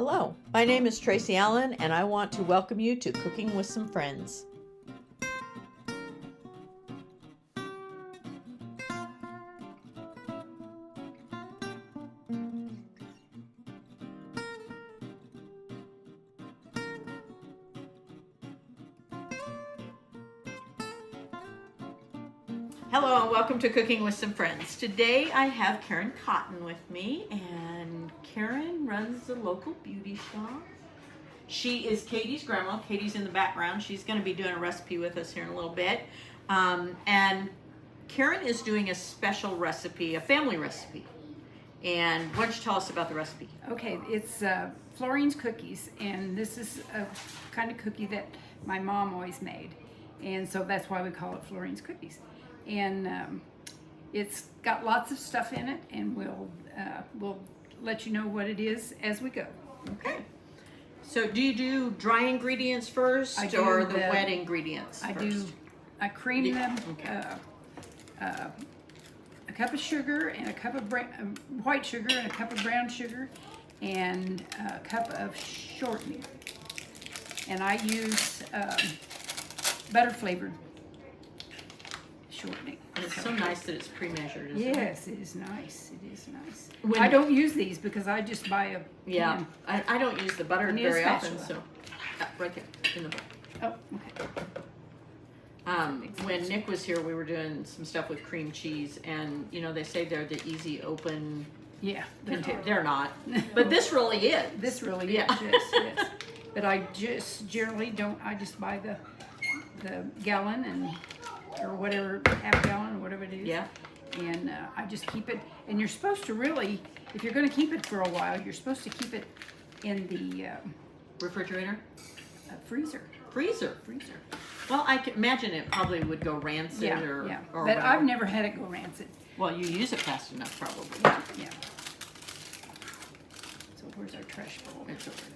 Hello, my name is Tracy Allen, and I want to welcome you to Cooking with Some Friends. Hello and welcome to Cooking with Some Friends. Today I have Karen Katy with me, and Karen runs the local beauty shop. She is Katie's grandma. Katie's in the background. She's going to be doing a recipe with us here in a little bit. And Karen is doing a special recipe, a family recipe. And why don't you tell us about the recipe? Okay, it's Florene's cookies, and this is a kind of cookie that my mom always made. And so that's why we call it Florene's cookies. And it's got lots of stuff in it, and we'll let you know what it is as we go. Okay. So do you do dry ingredients first or the wet ingredients first? I cream them, okay. A cup of sugar and a cup of white sugar and a cup of brown sugar and a cup of shortening. And I use butter flavored shortening. And it's so nice that it's pre-measured, isn't it? Yes, it is nice. It is nice. When, I don't use these because I just buy a yeah, can. I don't use the butter very often, so right there in the bowl. Oh, okay. When Nick was here, we were doing some stuff with cream cheese, and you know they say they're the easy open. Yeah, they're not. But this really is. This really yeah. is. Yes. But I just generally don't. I just buy the gallon and or whatever, half gallon or whatever it is. Yeah. And I just keep it. And you're supposed to really, if you're going to keep it for a while, you're supposed to keep it in the refrigerator, freezer. Freezer. Well, I can imagine it probably would go rancid or But whatever. I've never had it go rancid. Well, you use it fast enough, probably. Yeah. So where's our trash bowl? It's over there.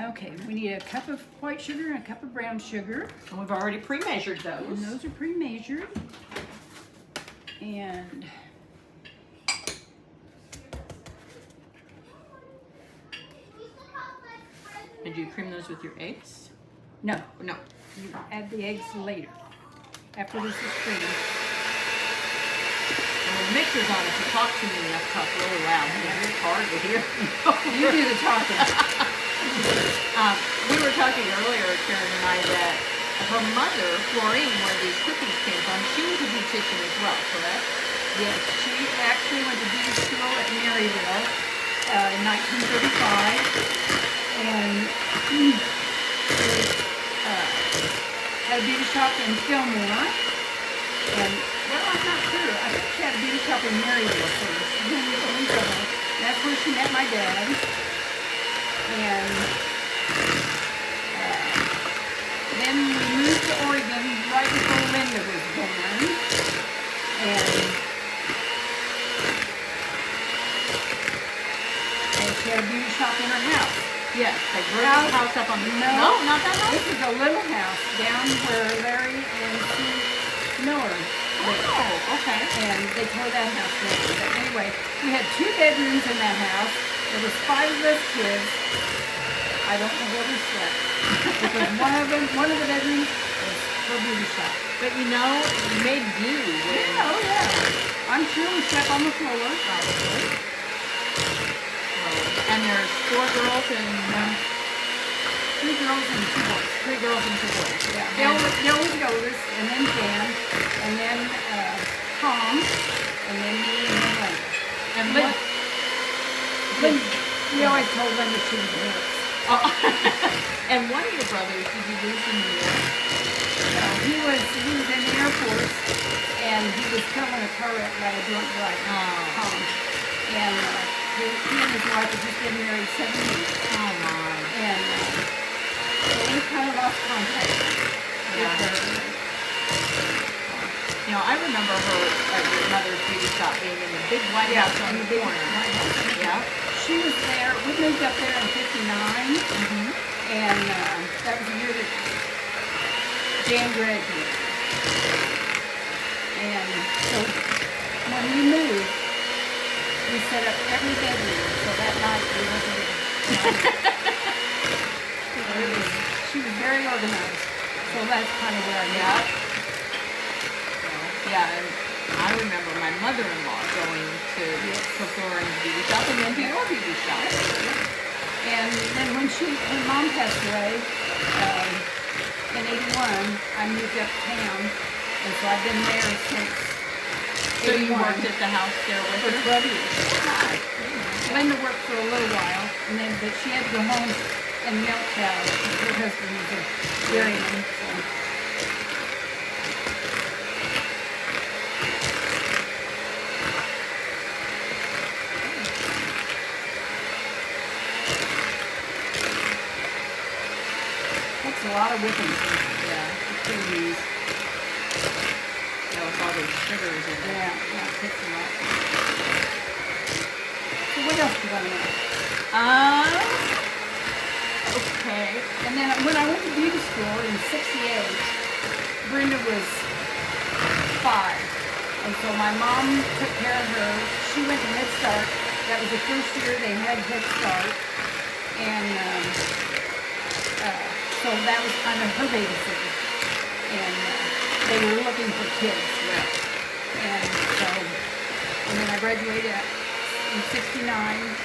Okay, we need a cup of white sugar and a cup of brown sugar. And we've already pre-measured those. And those are pre-measured. And do you cream those with your eggs? no, No. you add the eggs later, after this is creamed. And when the mixer's on, if you talk to me, you have to talk really loud. It's hard to hear. You do the talking. We were talking earlier, Karen and I, that her mother, Florene, where these cookies came from, she was a beautician as well, correct? Yes, she actually went to beauty school at Maryville in 1935, and she had a beauty shop in Fillmore, and, well, I'm not sure. I think she had a beauty shop in Maryville first, and then in Fillmore. That's where she met my dad, and then we moved to Oregon right before Linda was born, and she had a beauty shop in her house. Yes, like her house up on the... No, not that house? This is a little house down where Larry and Sue Miller lived. Oh, okay. And they tore that house down. But anyway, we had 2 bedrooms in that house. There was 5 of us kids. I don't know where we slept. Because one of the bedrooms was her beauty shop. But you know, you made do. Oh, yeah. I'm sure we slept on the floor. Probably. And there's 4 girls and... 3 girls and 2 boys. 3 girls and 2 boys. Yeah. Bill was the oldest, and then Dan, and then Tom, and then me, and then Linda. And Linda, we always told Linda she was the oldest. And one of your brothers, did you lose in the war? No, he was in the Air Force, and he was killed in a car wreck by a drunk driver. Tom. And he and his wife had just been married 7 years. Oh, my. And so we kind of lost contact with her. You know, I remember her at your mother's beauty shop being in the big white house on the corner. Yeah. She was there. We moved up there in '59, and that was the year that Jan graduated. And so when we moved, we set up every bedroom, so that night we wasn't very organized. So that's kind of where I Yeah. get it. Yeah, and I remember my mother-in-law going to Florene's beauty shop and then to your beauty shop. And then when Mom passed away in '81, I moved uptown, and so I've been there since. So you worked at the house there with for her? 12 years. Linda worked for a little while, and then but she had to go home and milk cows. Her husband was a dairyman. So. Takes a lot of whipping. Yeah. Between these. Yeah, with all those sugars in it. Yeah, it takes a lot. So what else do you want to know? Okay. And then when I went to beauty school in '68, Brenda was 5. And so my mom took care of her. She went to Head Start. That was the first year they had Head Start. And so that was kind of her babysitter. And they were looking for kids. Yeah. And so, and then I graduated in '69,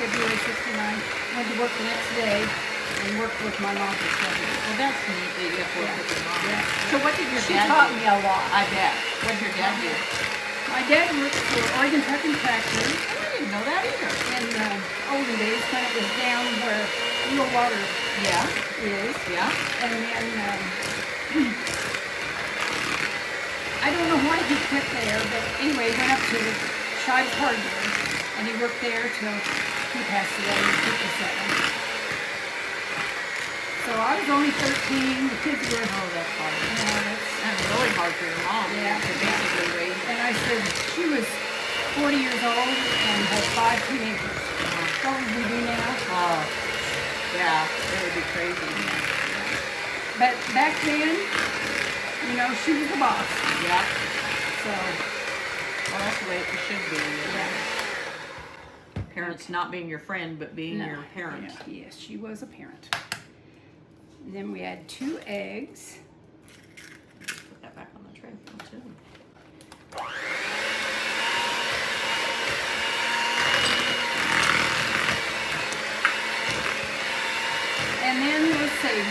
February '69. Went to work the next day and worked with my mom for 12 years. Well, that's neat that you have to work with your mom. Yeah. So what did your She dad taught do? me a lot. I bet. What did your dad do? My dad worked for Oregon Trucking Tractor I didn't know that either. in the olden days when it was down where real water Yeah. is. Yeah. And then I don't know why he quit there, but anyway, he went up to Shive's Hardware and he worked there till he passed away in '57. So I was only 13. The kids were. Oh, that's hard. That's, That's really hard for your mom. Yeah. To basically raise. and I said she was 40 years old and had 5 teenagers. What would we do now? Oh. Yeah. It would be crazy. But back then, you know, she was the boss. Yeah. So, Well, that's the way it should be. yeah. Parents not being your friend, but being No. your parent. Yeah, yes, she was a parent. And then we had 2 eggs. Put that back on the tray too. And then, let's see,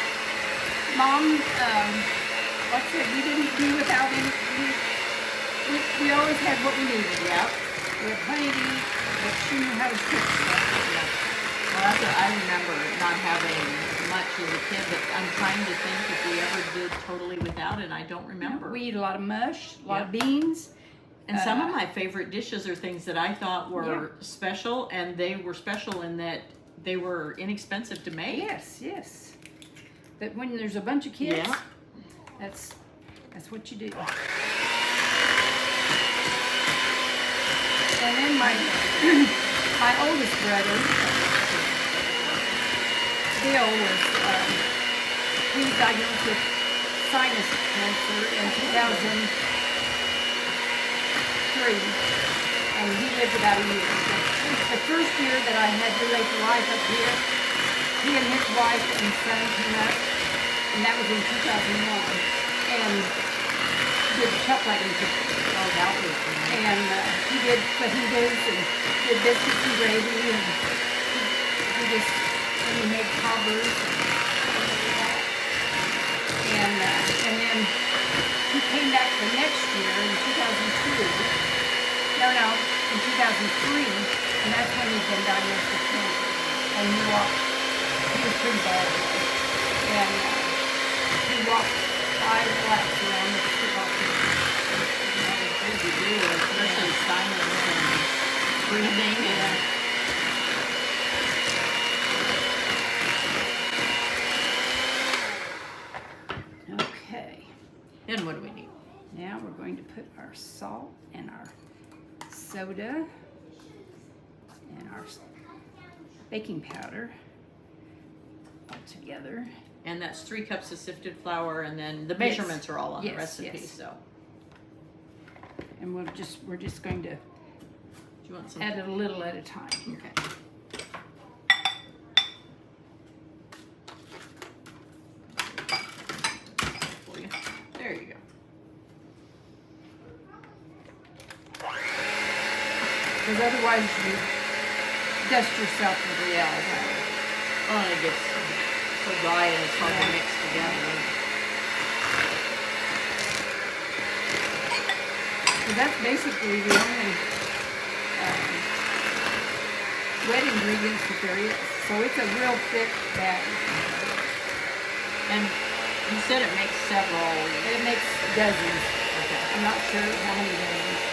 Mom, like I said, we didn't do without any, we always had what we needed. Yeah. We had plenty to eat, but she knew how to cook stuff. Yeah. Well, that's what I remember not having much as a kid, but I'm trying to think if we ever did totally without it. I don't remember. We eat a lot of mush, a lot of Yeah. beans. And some of my favorite dishes are things that I thought were Yeah. special, and they were special in that they were inexpensive to make. Yes, yes. But when there's a bunch of kids, Yeah. that's what you do. And then my my oldest brother, Bill, he was diagnosed with sinus cancer in 2003, and he lived about a year. The first year that I had Relay to Life up here, he and his wife and son came up, and that was in 2001, and did the chuck wagon cooking. Oh, that was nice. And he did fajitas and did biscuits and gravy, and he just, and he made cobbers and then he came back the next year in 2002. No, in 2003, and that's when he'd been diagnosed with cancer. And he was pretty bad, and he walked 5 laps around the football field. That was good to do, especially silence and breathing and. Okay, Then what do we need? now we're going to put our salt and our soda and our baking powder all together. And that's 3 cups of sifted flour, and then the measurements are all on the Yes, recipe. yes. So, And we're just going to do you want some? add it a little at a time. Okay. because otherwise you dust yourself with the Oh, and it gets so dry and it's hard to mix together. So that's basically the only wet ingredients that there is. So it's a real thick batter. And you said it makes several. It makes dozens. Okay. I'm not sure how many dozens.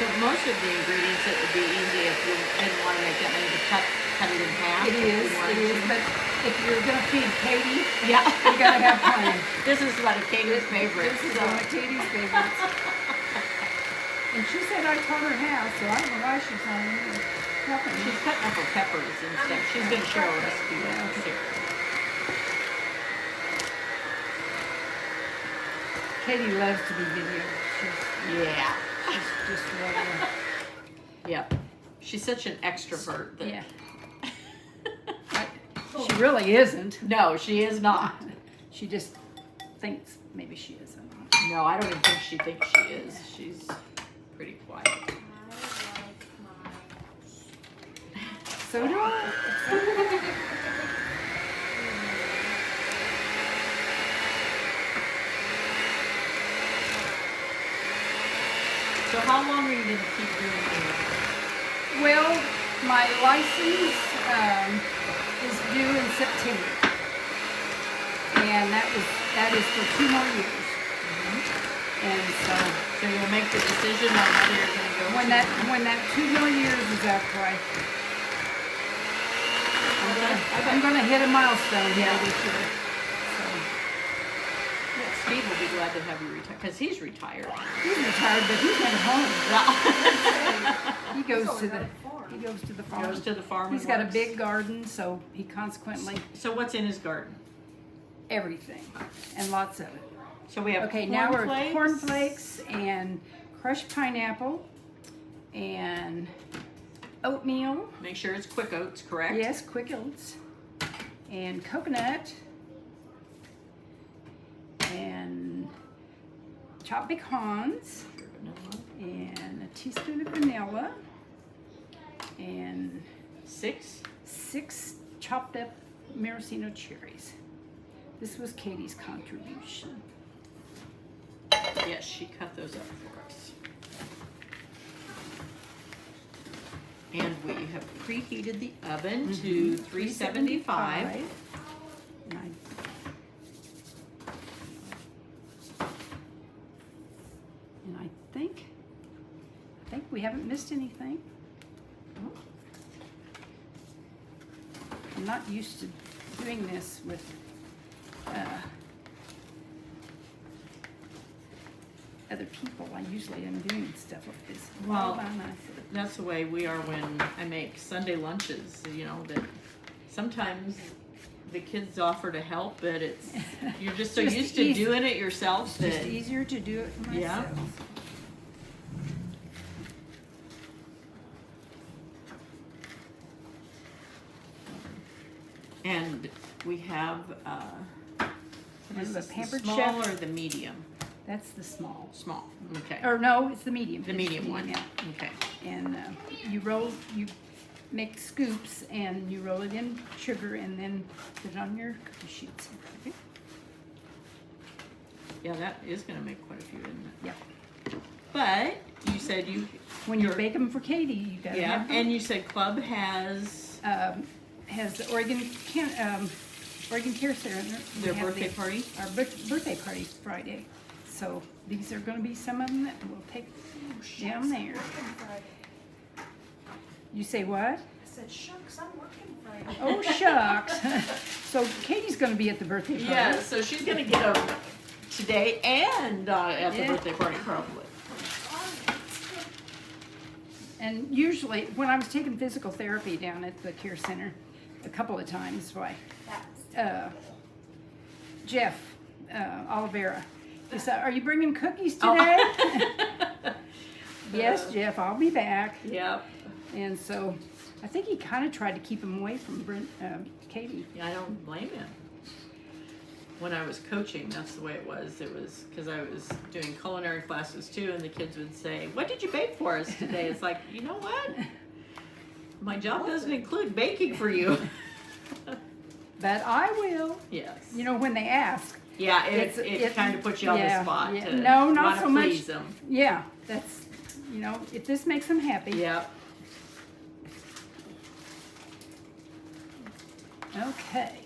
So most of the ingredients, it would be easy if you didn't want to make that many to cut it in half. It is. But if you're going to feed Katie, Yeah. you got to have time. This is one of Katie's favorites. This is one of Katie's favorites. And she said I taught her how, so I don't know why she's not even helping me. She's cutting up her peppers and stuff. She's going to share a recipe with us here. Katie loves to be videoed. Yeah. She's just lovely. Yep. She's such an extrovert. That Yeah. She really isn't. No, she is not. She just thinks maybe she isn't. No, I don't even think she thinks she is. She's pretty quiet. So do I. So how long are you going to keep doing this? Well, my license is due in September, and that is for 2 more years. And so you'll make the decision on whether you're going to go. when that 2 more years is up, I'm gonna hit a milestone here this year. So Steve will be glad to have you retire because he's retired. he's retired, but he's at home. He goes to the farm. Goes to the farm. He's and got a works. big garden, so he consequently So what's in his garden? everything and lots of it. So we have Okay, now we're cornflakes. cornflakes and crushed pineapple and oatmeal. Make sure it's quick oats, correct? Yes, quick oats and coconut and chopped pecans and a teaspoon of vanilla and 6. 6 chopped up maraschino cherries. This was Katie's contribution. Yes, she cut those up for us. And we have preheated the oven to 375. And I think we haven't missed anything. I'm not used to doing this with other people. I usually am doing stuff like this all by myself. That's the way we are when I make Sunday lunches, you know, that sometimes the kids offer to help, but it's you're just so used to doing it yourself It's that just easier to do it myself. Yeah. And we have And is the this the Pampered small Chef. or the medium? That's the small. Small. Okay. Or no, it's the medium. The It's medium one. Yeah. Okay. And you make scoops and you roll it in sugar and then put it on your cookie sheets. Okay. Yeah, that is going to make quite a few, isn't it? Yeah. But you said When you bake them for Katie, you gotta have them. and you said Club has Has Oregon Care Center. their birthday party. Our birthday party Friday. So these are going to be some of them that we'll take down there. You say what? I said, shucks, I'm working Friday. Oh, shucks. So Katie's going to be at the birthday party. Yeah, so she's going to get them today and at the Yeah. birthday party probably. And usually, when I was taking physical therapy down at the care center a couple of times, Jeff Oliveira, he said, "Are you bringing cookies today?" Yes, Jeff, I'll be back. Yep. And so I think he kind of tried to keep him away from Katie. Yeah, I don't blame him. when I was coaching, that's the way it was. It was because I was doing culinary classes too, and the kids would say, "What did you bake for us today?" It's like, you know what? My job doesn't include baking for you. But I will. Yes. You know, when they ask. Yeah, it kind of puts you on the spot. Yeah. To No, not wanna so much. please them. Yeah, that's, you know, if this makes them happy. Yeah. Okay.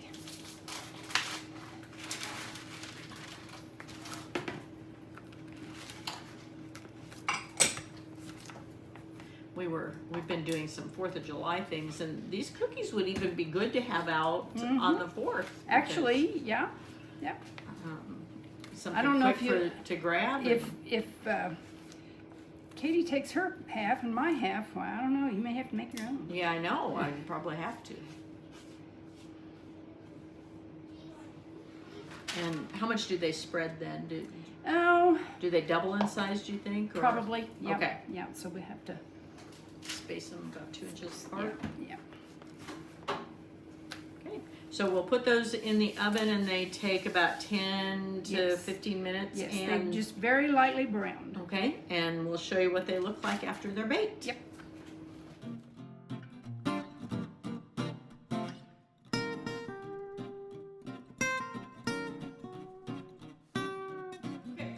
We've been doing some 4th of July things, and these cookies would even be good to have out on the 4th. Actually, yeah. Something I don't know quick to grab. If Katie takes her half and my half, well, I don't know. You may have to make your own. Yeah, I know. I probably have to. And how much do they spread then? Do they double in size, do you think? Or? Probably. Yeah. Okay. Yeah, so we have to Space them about 2 inches apart. Yeah. Okay. So we'll put those in the oven, and they take about 10 to Yes. 15 minutes. Yes, and they just very lightly browned. okay, and we'll show you what they look like after they're baked. Yep.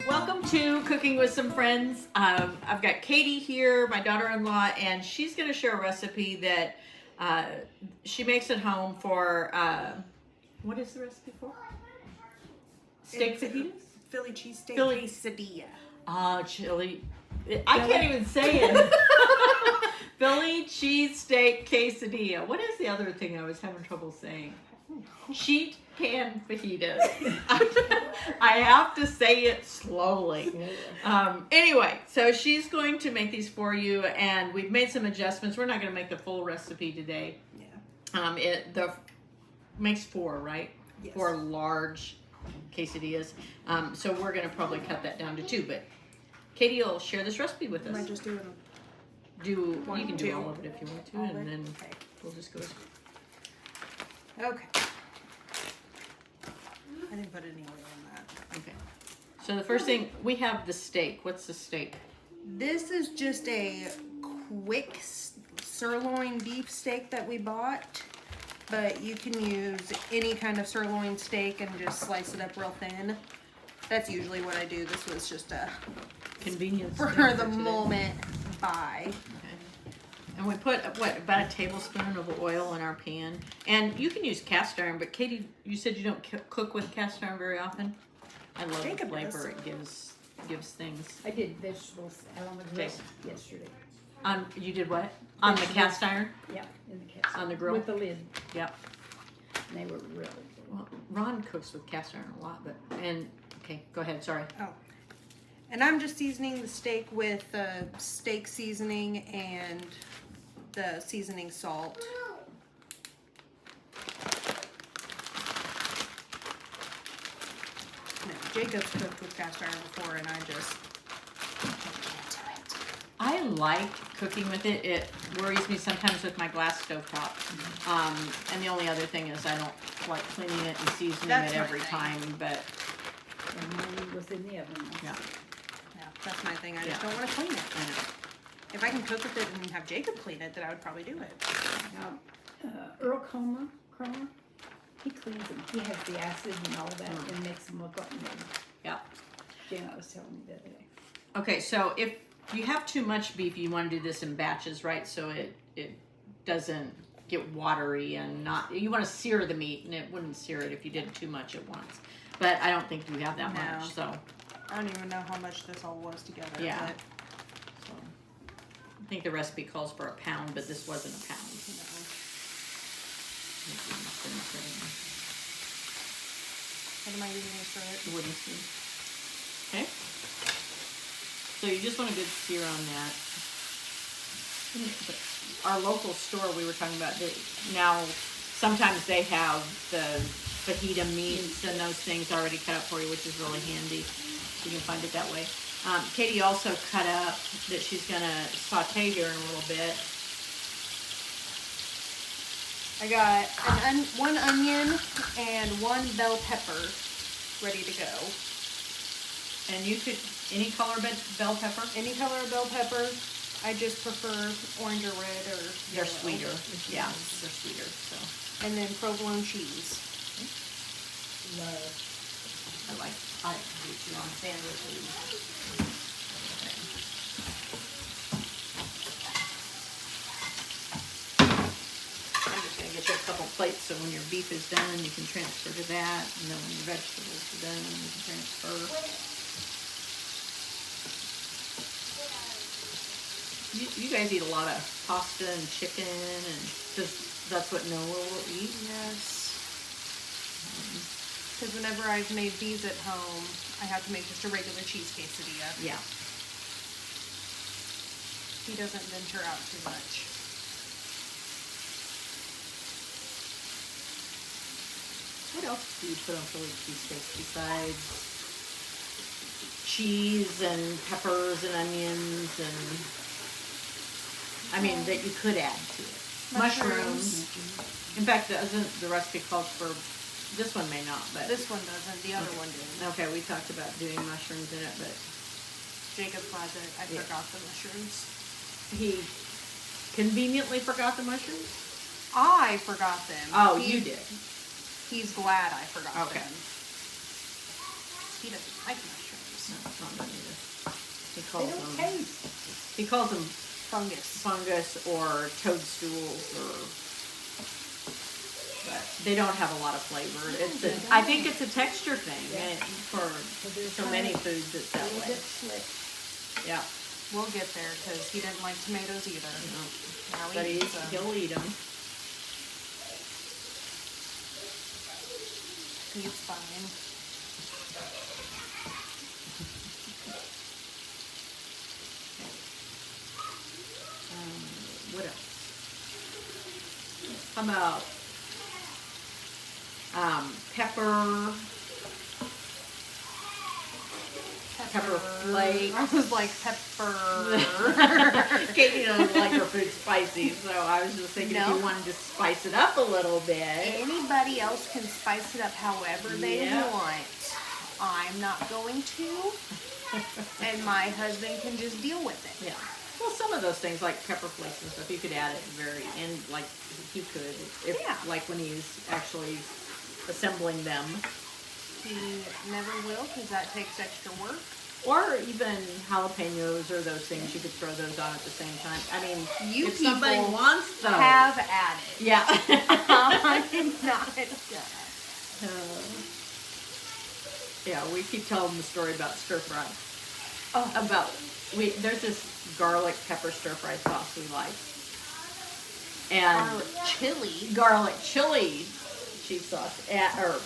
Welcome to Cooking with Some Friends. I've got Katie here, my daughter-in-law, and she's going to share a recipe that she makes at home for, what is the recipe for? Steak fajitas? Philly cheesesteak Philly- quesadilla. Chili. I can't even say it. Philly cheesesteak quesadilla. What is the other thing I was having trouble saying? Sheet pan fajitas. I have to say it slowly. Anyway, so she's going to make these for you, and we've made some adjustments. We're not going to make the full recipe today. Yeah. It makes 4, right? Yes. 4 large quesadillas. So we're going to probably cut that down to 2, but Katie will share this recipe with Am I us. just doing You One, can do two. all of it if you want to, all and of it? then Okay. we'll just go. Okay. I didn't put any oil on that. Okay. So the first thing, we have the steak. What's the steak? This is just a quick sirloin beef steak that we bought, but you can use any kind of sirloin steak and just slice it up real thin. That's usually what I do. This was just a Convenience. for thing the today. moment buy. Okay. And we put, about a tablespoon of oil in our pan. And you can use cast iron, but Katie, you said you don't cook with cast iron very often? I love the Jacob flavor does. it gives things. I did vegetables out on the grill Okay. yesterday. You did what? On the cast iron? Yeah, in the cast. On the grill? With the lid. Yep. And they were really good. Well, Ron cooks with cast iron a lot, okay, go ahead, sorry. Oh. And I'm just seasoning the steak with steak seasoning and the seasoning salt. No, Jacob's cooked with cast iron before, and I just I like cooking with it. It worries me sometimes with my glass stovetop. And the only other thing is I don't like cleaning it and seasoning That's it my every thing. time, but And mine was in the oven. yeah, yeah, that's my thing. I just Yeah. don't want to clean it. I know. If I can cook with it and have Jacob clean it, then I would probably do it. Earl Cromer, he cleans them. He has the acid and all that and makes them look like new. Yeah. Janet was telling me the other day. Okay, so if you have too much beef, you want to do this in batches, right? So it doesn't get watery and not, you want to sear the meat, and it wouldn't sear it if you did too much at once. But I don't think you have that No. much, so. I don't even know how much this all was together. Yeah. But, So, I think the recipe calls for a pound, but this wasn't a pound. what am I using this for? The wooden spoon. Okay. So you just want a good sear on that. Our local store we were talking about, now sometimes they have the fajita meats and those things already cut up for you, which is really handy. You can find it that way. Katie also cut up that she's gonna saute here in a little bit. I got one onion and 1 bell pepper. ready to go. And you could, any color bell pepper? Any color of bell pepper. I just prefer orange or red or They're yellow. sweeter. Yeah, they're sweeter, so. And then provolone cheese. I do too on sandwiches. I'm just gonna get you a couple plates so when your beef is done, you can transfer to that, and then when your vegetables are done, you can transfer. You guys eat a lot of pasta and chicken, and that's what Noah will eat. Yes. Because whenever I've made these at home, I have to make just a regular cheese quesadilla. Yeah. He doesn't venture out too much. What else do you put on Philly cheesesteaks besides cheese and peppers and onions and, I mean, that you could add to it? Mushrooms. In fact, doesn't the recipe calls for, this one may not, but. This one doesn't. The other one did. Okay, we talked about doing mushrooms in it, but Jacob closet. I Yeah. forgot the mushrooms. he conveniently forgot the mushrooms? I forgot them. Oh, you did. He's glad I forgot Okay. them. He doesn't like mushrooms. No, it's not that either. He They calls don't them, taste. he calls them Fungus. fungus or toadstools or, but they don't have a lot of flavor. It's a, I think it's a texture thing and for so many foods it's that way. Yeah. We'll get there because he didn't like tomatoes either. Now But he eats them. he'll eat them. He's fine. What else? How about pepper flakes? I was like pepper. Katie doesn't like her food spicy, so I was just thinking if No. you wanted to spice it up a little bit. Anybody else can spice it up however they Yeah. want. I'm not going to. And my husband can just deal with it. Yeah. Well, some of those things like pepper flakes and stuff, you could add it very, and like he could, if Yeah. like when he's actually assembling them, He never will because that takes extra work. or even jalapenos or those things, you could throw those on at the same time. I mean, You if somebody people wants those, Have at it. yeah. I'm not gonna. Yeah, we keep telling the story about stir fry. Oh. There's this garlic pepper stir fry sauce we like. And garlic chili cheese sauce, or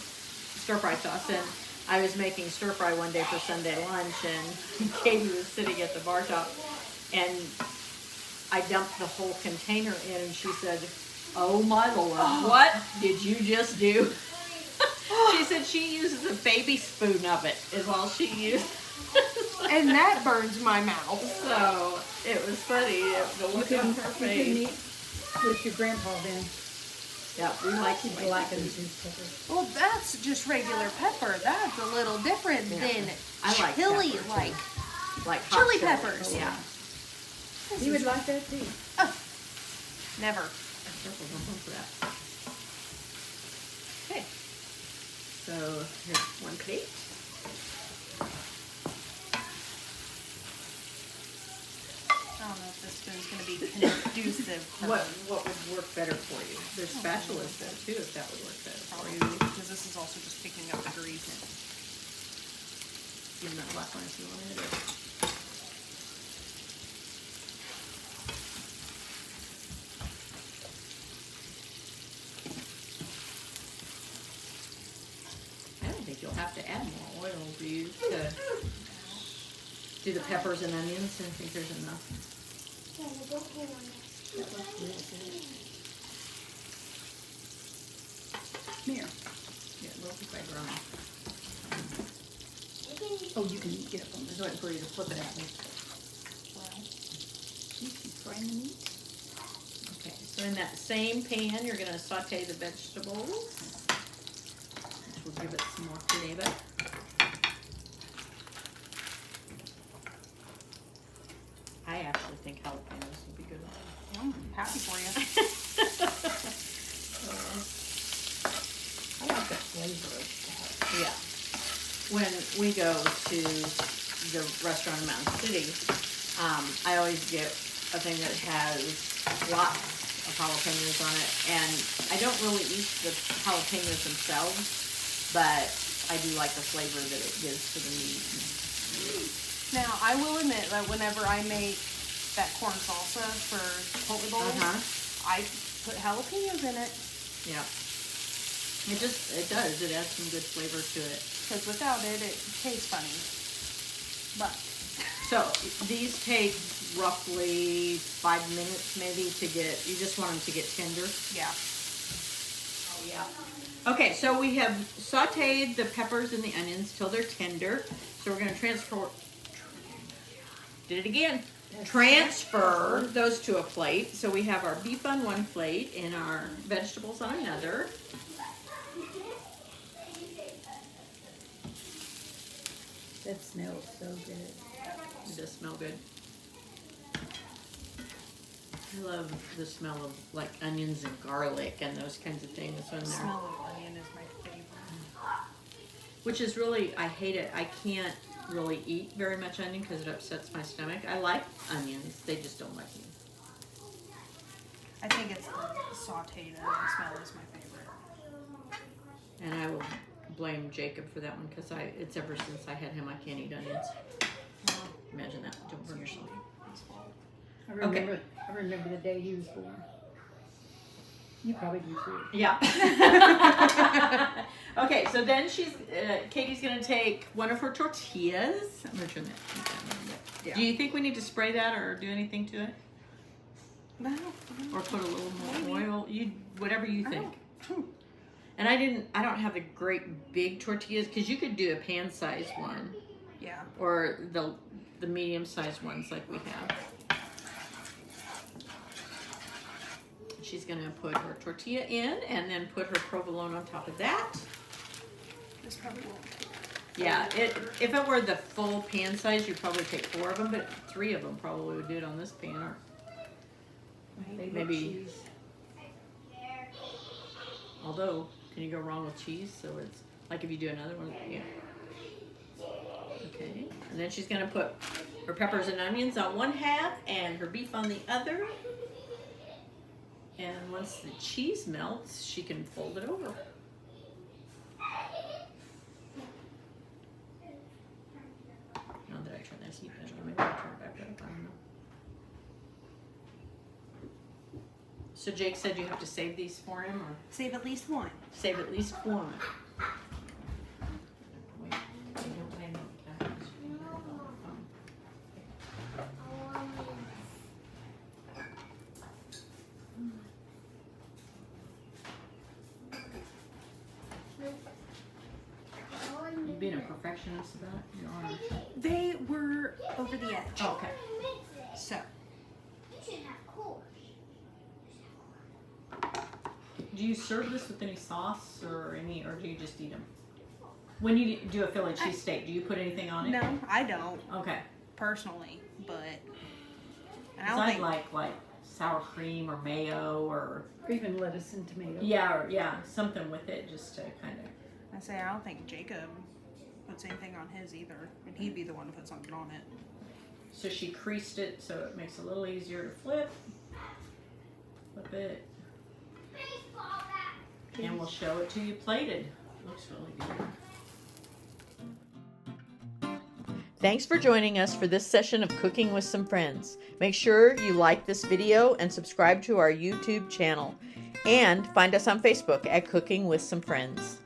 stir fry sauce. And I was making stir fry one day for Sunday lunch, and Katie was sitting at the bar top, and I dumped the whole container in, and she said, "Oh my Lord, what did you just do?" She said she uses a baby spoon of it, is all she used. And that burns my mouth. So it was funny, the look on her You can face. eat with your grandpa then. Yeah, we like People like them spicy food. juice pepper. Well, that's just regular pepper. That's a little different Yeah. than I like chili, pepper, too. like Like hot chili chili. peppers. Yeah. He would like that too. Never. Careful, don't bump that. Okay. So here's one plate. I don't know if this spoon's going to be conducive for What would work better for you? There's spatulas there too, if that would work better for probably you. because this is also just picking up the grease. Even that black one if you wanted it. I don't think you'll have to add more oil for you to do the peppers and onions. I think there's enough. Here. Yeah, we'll keep that growing. Oh, you can get up on I'm this. just waiting for you to flip it at me. You can frying the meat. Okay, so in that same pan, you're gonna saute the vegetables. will give it some more flavor. I actually think jalapenos would be good. I'm happy for you. I like the flavor of that. Yeah. When we go to the restaurant in Mountain City, I always get a thing that has lots of jalapenos on it, and I don't really eat the jalapenos themselves, but I do like the flavor that it gives to the meat. Now, I will admit that whenever I make that corn salsa for Chipotle bowls, I put jalapenos in it. Yeah. It does. It adds some good flavor to it. Because without it, it tastes funny. But. So, these take roughly 5 minutes maybe to get, you just want them to get tender. Yeah. Oh, yeah. Okay, so we have sauteed the peppers and the onions till they're tender. So we're going to transfer those to a plate. So we have our beef on one plate and our vegetables on another. That smells so good. It does smell good. I love the smell of like onions and garlic and those kinds of things when The they're, smell of onion is my favorite. which is really, I hate it. I can't really eat very much onion because it upsets my stomach. I like onions, they just don't like me. I think it's the sauteed onion smell is my favorite. And I will blame Jacob for that one because it's ever since I had him, I can't eat onions. Imagine that. Don't burn yourself. I remember the day he was born. You probably do too. Yeah. Okay, so then Katie's gonna take one of her tortillas. I'm gonna turn that down a little bit. Yeah. Do you think we need to spray that or do anything to it? No. Or put a little more Maybe. oil? Whatever you think. don't- And I don't have the great big tortillas because you could do a pan size one Yeah. or the medium sized ones like we have. She's gonna put her tortilla in and then put her provolone on top of that. This probably won't. Yeah, if it were the full pan size, you'd probably take 4 of them, but 3 of them probably would do it on this pan. Or maybe. Cheese. Although, can you go wrong with cheese? So it's like if you do another one, yeah. Okay, and then she's gonna put her peppers and onions on one half and her beef on the other. And once the cheese melts, she can fold it over. Now that I turn this heat down, maybe I'll turn it back up. I don't know. So Jake said you have to save these for him, or Save at least one. save at least one. Wait, don't blame me. You being a perfectionist about it? You are. They were over the edge. Oh, okay. So. Do you serve this with any sauce or do you just eat them? When you do a Philly cheesesteak, do you put anything on it? No, I don't Okay. personally, but I 'Cause don't I'd think like sour cream or mayo or Or even lettuce and tomato. yeah, something with it just to kind of. I don't think Jacob puts anything on his either, and he'd be the one to put something on it. So she creased it so it makes it a little easier to flip. Flip it. And we'll show it to you plated. Looks really good. Thanks for joining us for this session of Cooking with Some Friends. Make sure you like this video and subscribe to our YouTube channel. And find us on Facebook at Cooking with Some Friends.